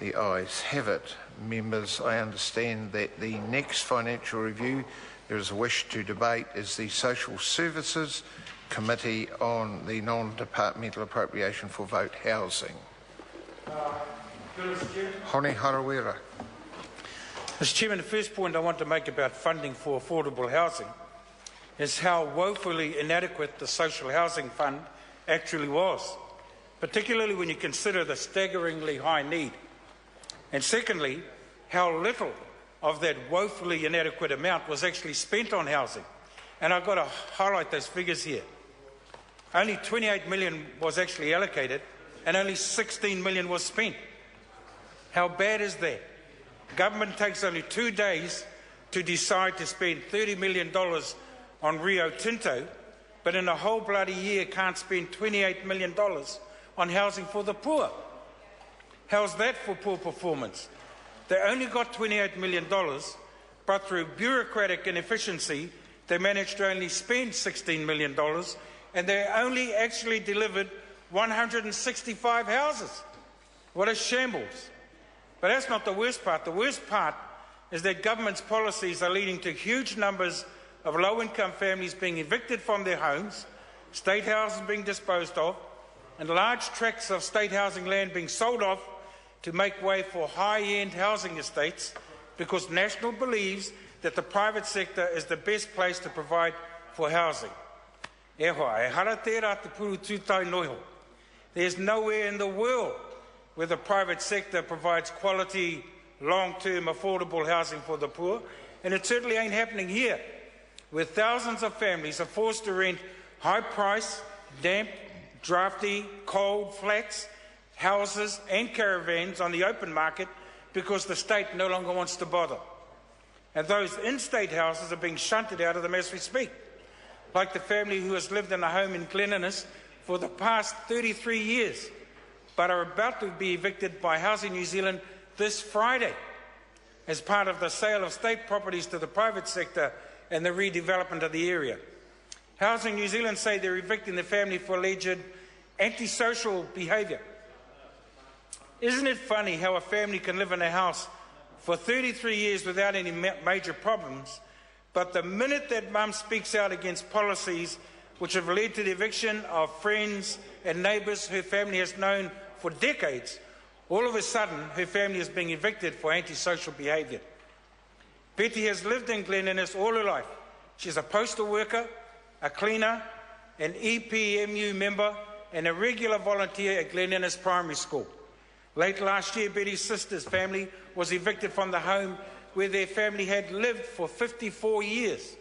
The ayes have it. Members, I understand that the next financial review there is a wish to debate is the Social Services Committee on the non-departmental appropriation for vote housing. Hone Harawira. Mr. Chairman, the first point I want to make about funding for affordable housing is how woefully inadequate the Social Housing Fund actually was, particularly when you consider the staggeringly high need. And secondly, how little of that woefully inadequate amount was actually spent on housing. And I've got to highlight those figures here. Only 28 million was actually allocated and only 16 million was spent. How bad is that? Government takes only 2 days to decide to spend $30 million on Rio Tinto, but in a whole bloody year can't spend $28 million on housing for the poor. How's that for poor performance? They only got $28 million, but through bureaucratic inefficiency, they managed to only spend $16 million, and they only actually delivered 165 houses. What a shambles. But that's not the worst part. The worst part is that government's policies are leading to huge numbers of low-income families being evicted from their homes, state houses being disposed of, and large tracts of state housing land being sold off to make way for high-end housing estates because National believes that the private sector is the best place to provide for housing. There's nowhere in the world where the private sector provides quality, long-term, affordable housing for the poor, and it certainly ain't happening here, where thousands of families are forced to rent high-price, damp, drafty, cold flats, houses and caravans on the open market because the state no longer wants to bother. And those in-state houses are being shunted out of them as we speak, like the family who has lived in a home in Glen Innes for the past 33 years, but are about to be evicted by Housing New Zealand this Friday as part of the sale of state properties to the private sector and the redevelopment of the area. Housing New Zealand say they're evicting the family for alleged antisocial behaviour. Isn't it funny how a family can live in a house for 33 years without any major problems, but the minute that mum speaks out against policies which have led to the eviction of friends and neighbours her family has known for decades, all of a sudden her family is being evicted for antisocial behaviour. Betty has lived in Glen Innes all her life. She's a postal worker, a cleaner, an EPMU member and a regular volunteer at Glen Innes Primary School. Late last year, Betty's sister's family was evicted from the home where their family had lived for 54 years.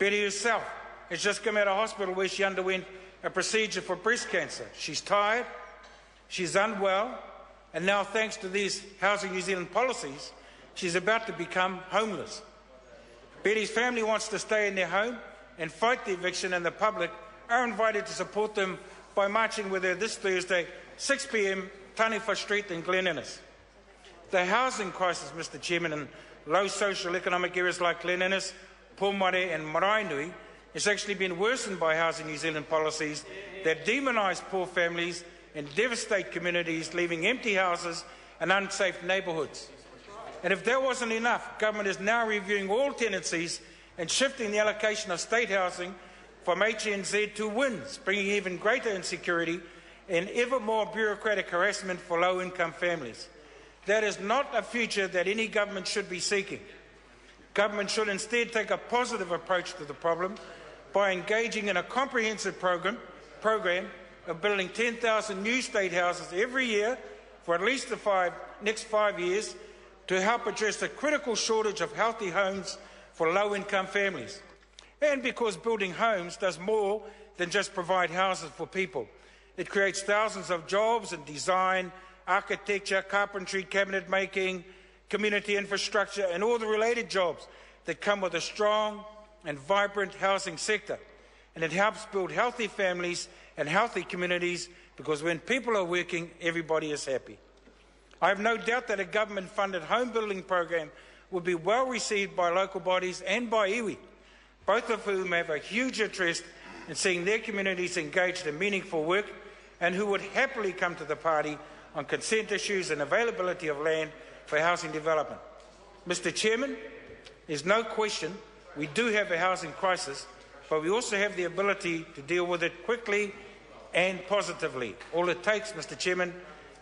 Betty herself has just come out of hospital where she underwent a procedure for breast cancer. She's tired, she's unwell, and now thanks to these Housing New Zealand policies, she's about to become homeless. Betty's family wants to stay in their home and fight the eviction, and the public are invited to support them by marching with her this Thursday, 6 p.m, Taniwha Street in Glen Innes. The housing crisis, Mr. Chairman, in low social economic areas like Glen Innes, Pomare and Maraenui has actually been worsened by Housing New Zealand policies that demonise poor families and devastate communities, leaving empty houses and unsafe neighbourhoods. And if that wasn't enough, government is now reviewing all tenancies and shifting the allocation of state housing from HNZ to WINS, bringing even greater insecurity and ever more bureaucratic harassment for low-income families. That is not a future that any government should be seeking. Government should instead take a positive approach to the problem by engaging in a comprehensive program of building 10,000 new state houses every year for at least the next 5 years to help address the critical shortage of healthy homes for low-income families. And because building homes does more than just provide houses for people. It creates thousands of jobs in design, architecture, carpentry, cabinet making, community infrastructure, and all the related jobs that come with a strong and vibrant housing sector. And it helps build healthy families and healthy communities because when people are working, everybody is happy. I have no doubt that a government-funded home building program will be well received by local bodies and by iwi, both of whom have a huge interest in seeing their communities engaged in meaningful work and who would happily come to the party on consent issues and availability of land for housing development. Mr. Chairman, there's no question we do have a housing crisis, but we also have the ability to deal with it quickly and positively. All it takes, Mr. Chairman,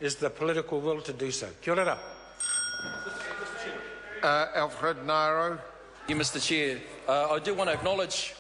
is the political will to do so. Kia ora. Alfred Nairo. Mr. Chair, I do want to acknowledge